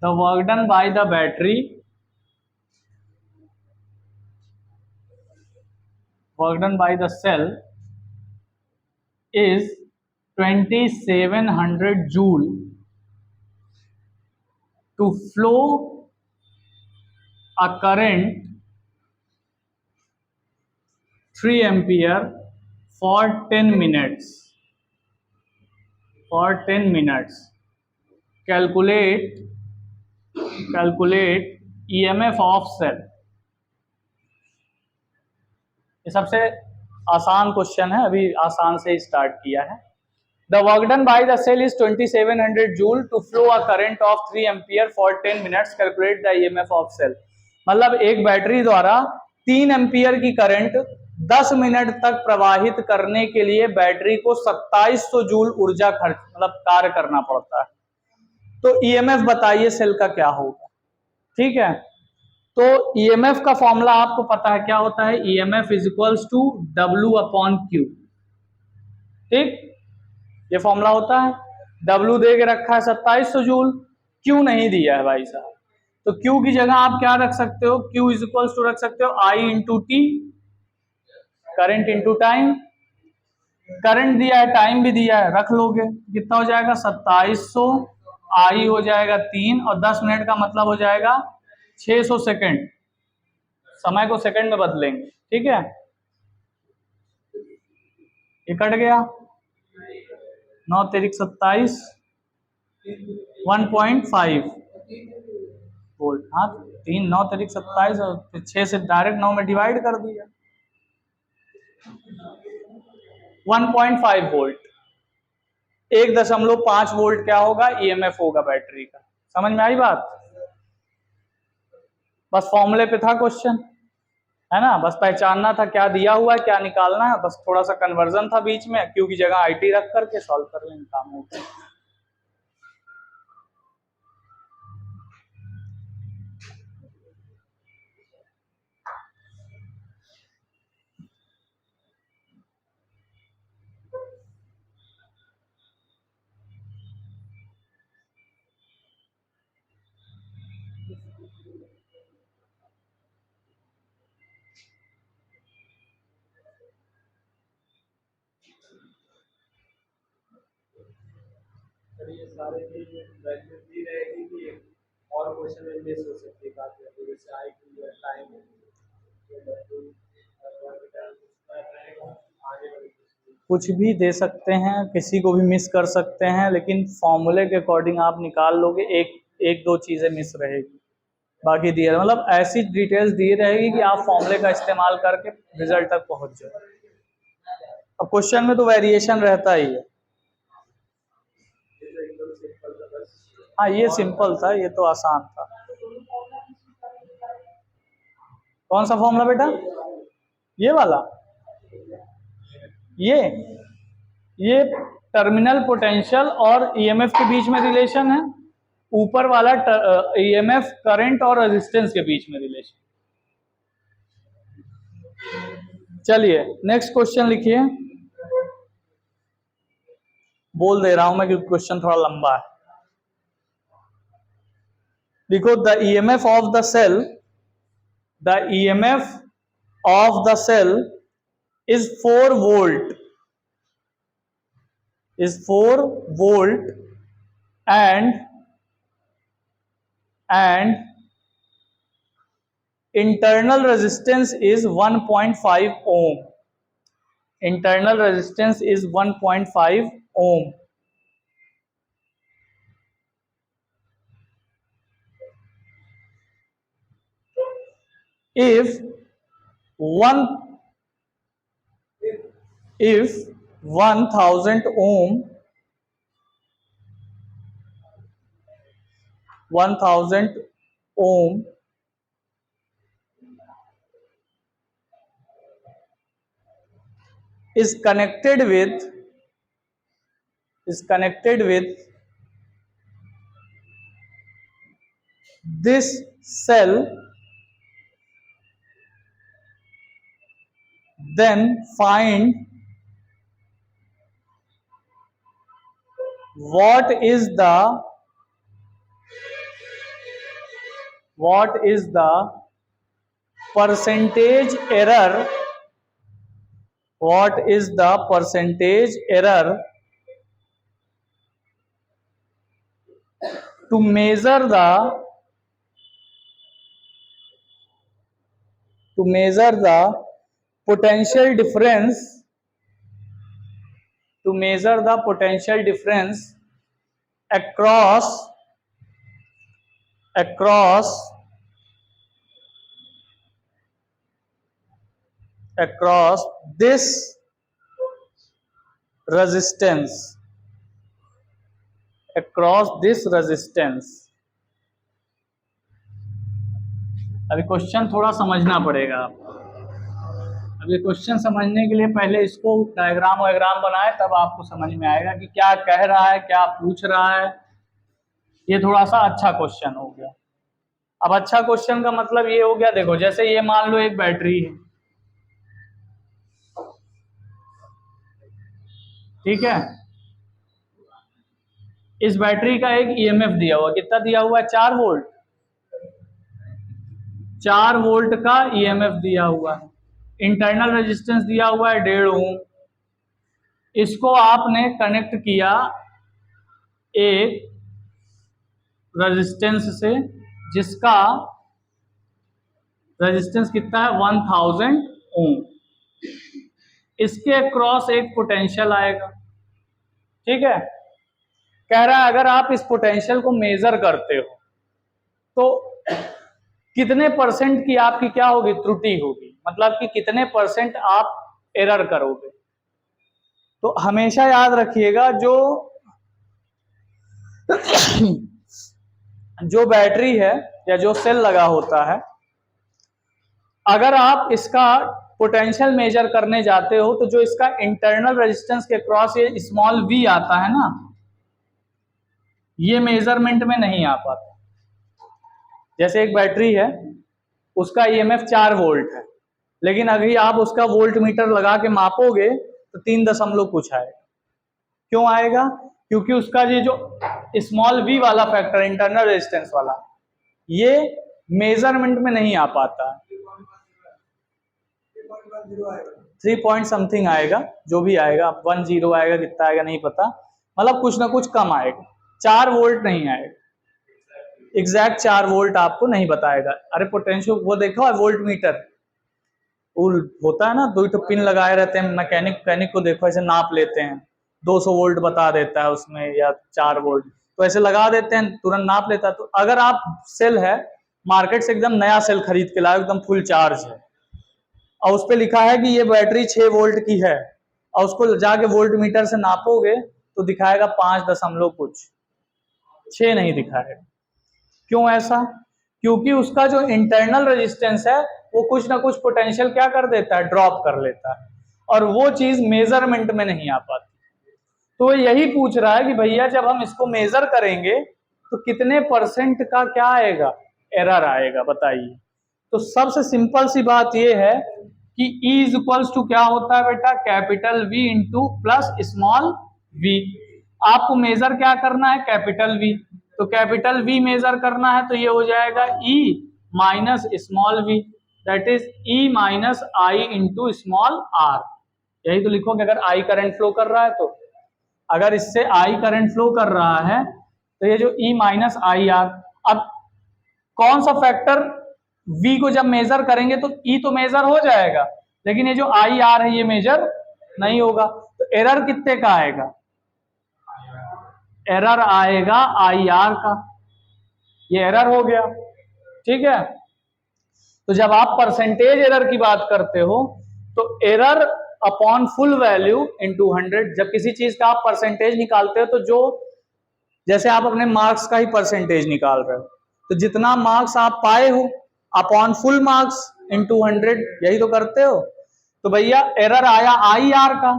The work done by the battery, work done by the cell is 2700 joule to flow a current 3 ampere for 10 minutes. For 10 minutes. Calculate EMF of cell. ये सबसे आसान क्वेश्चन है, अभी आसान से ही स्टार्ट किया है। The work done by the cell is 2700 joule to flow a current of 3 ampere for 10 minutes. Calculate the EMF of cell. मतलब एक बैटरी द्वारा 3 एम्पियर की करंट 10 मिनट तक प्रवाहित करने के लिए बैटरी को 2700 जूल ऊर्जा खर्च मतलब कार्य करना पड़ता है। तो ईएमएफ बताइए सेल का क्या होगा। ठीक है, तो ईएमएफ का फॉर्मूला आपको पता है क्या होता है, EMF is equals to W upon Q. ठीक, ये फॉर्मूला होता है। W दे के रखा है 2700 जूल, Q नहीं दिया है भाई साहब, तो Q की जगह आप क्या रख सकते हो, Q इज इक्वल्स टू रख सकते हो I into T, current into time. Current दिया है, टाइम भी दिया है, रख लोगे, कितना हो जाएगा 2700, I हो जाएगा 3 और 10 मिनट का मतलब हो जाएगा 600 सेकेंड। समय को सेकंड में बदलेंगे। ठीक है, ये कट गया, 9 तेरिक 27, 1.5 वोल्ट। हाँ, 3 9 तारीख 27 और फिर 6 से डायरेक्ट 9 में डिवाइड कर दिया। 1.5 वोल्ट, 1.5 वोल्ट क्या होगा? ईएमएफ होगा बैटरी का। समझ में आई बात? बस फॉर्मूले पे था क्वेश्चन, है ना? बस पहचानना था क्या दिया हुआ है, क्या निकालना है। बस थोड़ा सा कन्वर्जन था बीच में, क्यों की जगह आईटी रख करके सॉल्व कर लेंगे, काम हो गया। सर ये सारे की वैल्यू दी रहेगी कि और क्वेश्चन में मिस हो सकती है काफी, जैसे आई की टाइम कुछ भी दे सकते हैं, किसी को भी मिस कर सकते हैं, लेकिन फॉर्मूले के अकॉर्डिंग आप निकाल लोगे। एक दो चीजें मिस रहेगी, बाकी दिए मतलब ऐसी डिटेल्स दी रहेगी कि आप फॉर्मूले का इस्तेमाल करके रिजल्ट तक पहुंच जाओ। अब क्वेश्चन में तो वेरिएशन रहता ही है। हाँ, ये सिंपल था, ये तो आसान था। कौन सा फॉर्मूला बेटा? ये वाला, ये टर्मिनल पोटेंशियल और ईएमएफ के बीच में रिलेशन है। ऊपर वाला ईएमएफ करंट और रेजिस्टेंस के बीच में रिलेशन। चलिए नेक्स्ट क्वेश्चन लिखिए। बोल दे रहा हूं मैं क्योंकि क्वेश्चन थोड़ा लंबा है। देखो, the EMF of the cell, the EMF of the cell is 4 volt, is 4 volt and internal resistance is 1.5 ohm. Internal resistance is 1.5 ohm. If 1000 ohm, 1000 ohm is connected with this cell, then find what is the percentage error, what is the percentage error to measure the potential difference, to measure the potential difference across this resistance, across this resistance। अभी क्वेश्चन थोड़ा समझना पड़ेगा आपको। अभी क्वेश्चन समझने के लिए पहले इसको डायग्राम वायग्राम बनाए, तब आपको समझ में आएगा कि क्या कह रहा है, क्या पूछ रहा है। ये थोड़ा सा अच्छा क्वेश्चन हो गया। अब अच्छा क्वेश्चन का मतलब ये हो गया, देखो जैसे ये मान लो एक बैटरी है, ठीक है। इस बैटरी का एक ईएमएफ दिया हुआ, कितना दिया हुआ है? 4 वोल्ट। 4 वोल्ट का ईएमएफ दिया हुआ है। इंटरनल रेजिस्टेंस दिया हुआ है 1.5 ओम। इसको आपने कनेक्ट किया एक रेजिस्टेंस से, जिसका रेजिस्टेंस कितना है? 1000 ओम। इसके अक्रॉस एक पोटेंशियल आएगा, ठीक है। कह रहा है अगर आप इस पोटेंशियल को मेजर करते हो तो कितने परसेंट की आपकी क्या होगी, त्रुटि होगी, मतलब कि कितने परसेंट आप एरर करोगे। तो हमेशा याद रखिएगा जो बैटरी है या जो सेल लगा होता है, अगर आप इसका पोटेंशियल मेजर करने जाते हो तो जो इसका इंटरनल रेजिस्टेंस के क्रॉस ये स्मॉल v आता है ना, ये मेजरमेंट में नहीं आ पाता। जैसे एक बैटरी है, उसका ईएमएफ 4 वोल्ट है, लेकिन अभी आप उसका वोल्ट मीटर लगा के मापोगे तो 3 दशमलव कुछ आएगा। क्यों आएगा? क्योंकि उसका ये जो स्मॉल v वाला फैक्टर, इंटरनल रेजिस्टेंस वाला, ये मेजरमेंट में नहीं आ पाता। 3 पॉइंट समथिंग आएगा, जो भी आएगा, 10 आएगा, कितना आएगा नहीं पता, मतलब कुछ ना कुछ कम आएगा, 4 वोल्ट नहीं आएगा, एग्जैक्ट 4 वोल्ट आपको नहीं बताएगा। अरे पोटेंशियल वो देखो, वोल्ट मीटर होता है ना, 2 पिन लगाए रहते हैं, मैकेनिक को देखो ऐसे नाप लेते हैं, 200 वोल्ट बता देता है उसमें या 4 वोल्ट, तो ऐसे लगा देते हैं, तुरंत नाप लेता है। तो अगर आप सेल है, मार्केट से एकदम नया सेल खरीद के लाए, एकदम फुल चार्ज है, और उस पर लिखा है कि ये बैटरी 6 वोल्ट की है, और उसको जाके वोल्ट मीटर से नापोगे तो दिखाएगा 5 दशमलव कुछ, 6 नहीं दिखाएगा। क्यों ऐसा? क्योंकि उसका जो इंटरनल रेजिस्टेंस है वो कुछ ना कुछ पोटेंशियल क्या कर देता है, ड्रॉप कर लेता है, और वो चीज मेजरमेंट में नहीं आ पाती। तो यही पूछ रहा है कि भैया जब हम इसको मेजर करेंगे तो कितने परसेंट का क्या आएगा, एरर आएगा, बताइए। तो सबसे सिंपल सी बात ये है कि E इज इक्वल्स टू क्या होता है बेटा, capital V into plus small v। आपको मेजर क्या करना है, कैपिटल V, तो कैपिटल V मेजर करना है तो ये हो जाएगा E minus small v, that is E minus I into small r। यही तो लिखोगे अगर I करंट फ्लो कर रहा है तो, अगर इससे I करंट फ्लो कर रहा है तो ये जो E माइनस आई आर। अब कौन सा फैक्टर V को जब मेजर करेंगे तो E तो मेजर हो जाएगा, लेकिन ये जो आई आर है ये मेजर नहीं होगा, तो एरर कितने का आएगा, एरर आएगा आई आर का, ये एरर हो गया, ठीक है। तो जब आप परसेंटेज एरर की बात करते हो तो error upon full value into 100, जब किसी चीज का आप परसेंटेज निकालते हो तो जो, जैसे आप अपने मार्क्स का ही परसेंटेज निकाल रहे हो, तो जितना मार्क्स आप पाए हो अपॉन फुल मार्क्स इनटू 100, यही तो करते हो। तो भैया एरर आया आई आर का,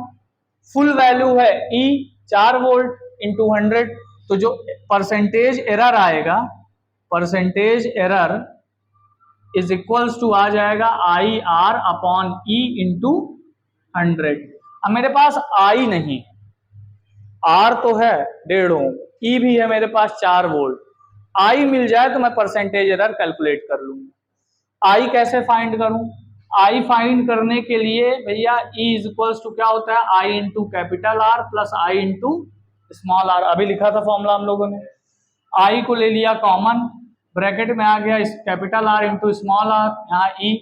फुल वैल्यू है E 4 वोल्ट इंटू 100, तो जो परसेंटेज एरर आएगा, percentage error is equals to आ जाएगा I R upon E into 100। अब मेरे पास I नहीं, R तो है 1.5 ओम, E भी है मेरे पास 4 वोल्ट, I मिल जाए तो मैं परसेंटेज एरर कैलकुलेट कर लूंगा। I कैसे फाइंड करूं? I फाइंड करने के लिए भैया E इज इक्वल्स टू क्या होता है, I into capital R plus I into small r। अभी लिखा था फॉर्मूला हम लोगों ने, I को ले लिया कॉमन, ब्रैकेट में आ गया capital R into small r, यहाँ E,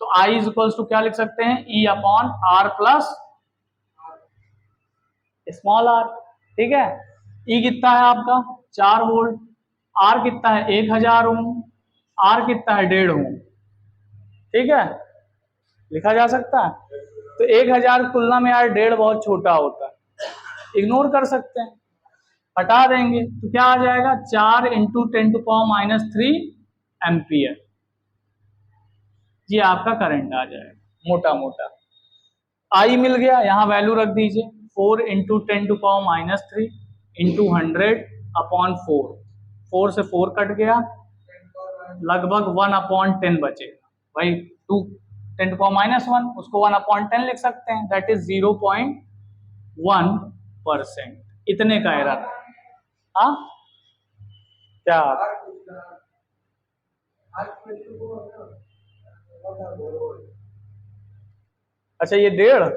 तो I इज इक्वल्स टू क्या लिख सकते हैं, E upon R plus small r, ठीक है। E कितना है आपका 4 वोल्ट, R कितना है 1000 ओम, R कितना है 1.5 ओम, ठीक है, लिखा जा सकता है। तो 1000 की तुलना में यार 1.5 बहुत छोटा होता है, इग्नोर कर सकते हैं, हटा देंगे तो क्या आ जाएगा, 4 इंटू 10⁻³ एम्पियर, ये आपका करंट आ जाएगा मोटा मोटा। I मिल गया, यहाँ वैल्यू रख दीजिए, 4 इंटू 10⁻³ इंटू 100 अपॉन 4, 4 से 4 कट गया, लगभग 1/10 बचेगा भाई, 2 10⁻⁻1, उसको 1/10 लिख सकते हैं, दैट इज 0.1%, इतने का एरर। हाँ क्या, अच्छा ये 1.5,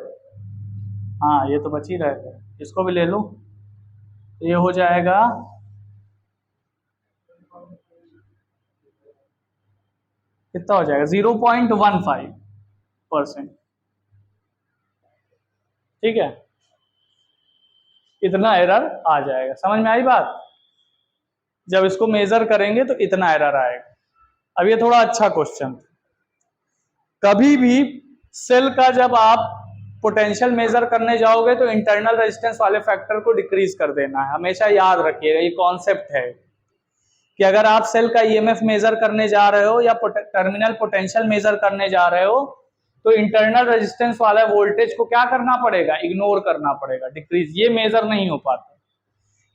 हाँ ये तो बच ही रहे थे, इसको भी ले लो, तो ये हो जाएगा कितना हो जाएगा, 0.15%, ठीक है। इतना एरर आ जाएगा। समझ में आई बात? जब इसको मेजर करेंगे तो इतना एरर आएगा। अब ये थोड़ा अच्छा क्वेश्चन, कभी भी सेल का जब आप पोटेंशियल मेजर करने जाओगे तो इंटरनल रेजिस्टेंस वाले फैक्टर को डिक्रीज कर देना है। हमेशा याद रखिएगा, ये कॉन्सेप्ट है कि अगर आप सेल का ईएमएफ मेजर करने जा रहे हो या टर्मिनल पोटेंशियल मेजर करने जा रहे हो तो इंटरनल रेजिस्टेंस वाला वोल्टेज को क्या करना पड़ेगा, इग्नोर करना पड़ेगा, डिक्रीज। ये मेजर नहीं हो पाता।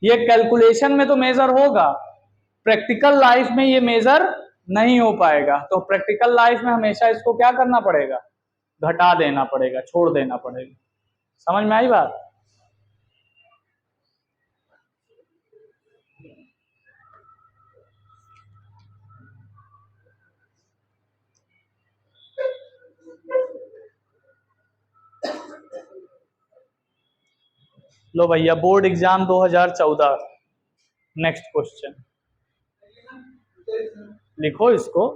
ये कैलकुलेशन में तो मेजर होगा, प्रैक्टिकल लाइफ में ये मेजर नहीं हो पाएगा। तो प्रैक्टिकल लाइफ में हमेशा इसको क्या करना पड़ेगा, घटा देना पड़ेगा, छोड़ देना पड़ेगा। समझ में आई बात? लो भैया, बोर्ड एग्जाम 2014, नेक्स्ट क्वेश्चन लिखो इसको।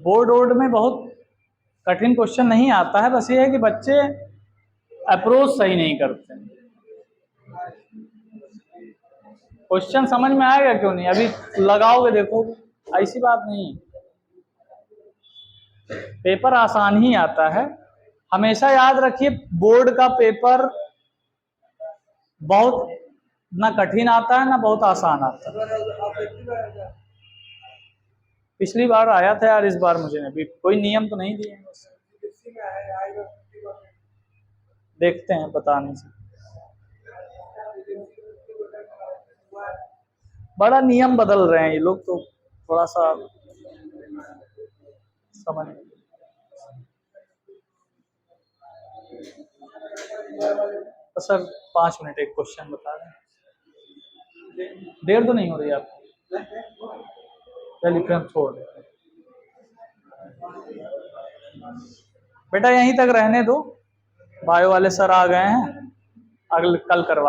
बोर्ड वोर्ड में बहुत कठिन क्वेश्चन नहीं आता है, बस ये है कि बच्चे अप्रोच सही नहीं करते। क्वेश्चन समझ में आएगा क्यों नहीं, अभी लगाओगे देखोगे, ऐसी बात नहीं है। पेपर आसान ही आता है। हमेशा याद रखिए, बोर्ड का पेपर बहुत ना कठिन आता है ना बहुत आसान आता है। पिछली बार आया था यार, इस बार मुझे नहीं, कोई नियम तो नहीं दिए, देखते हैं, बता नहीं सकते। बड़ा नियम बदल रहे हैं ये लोग, तो थोड़ा सा समझ। तो सर 5 मिनट एक क्वेश्चन बता दें। देर तो नहीं हो रही आपको? चलिए फिर हम छोड़ देते हैं। बेटा यहीं तक रहने दो, बायो वाले सर आ गए हैं, अगले कल करवा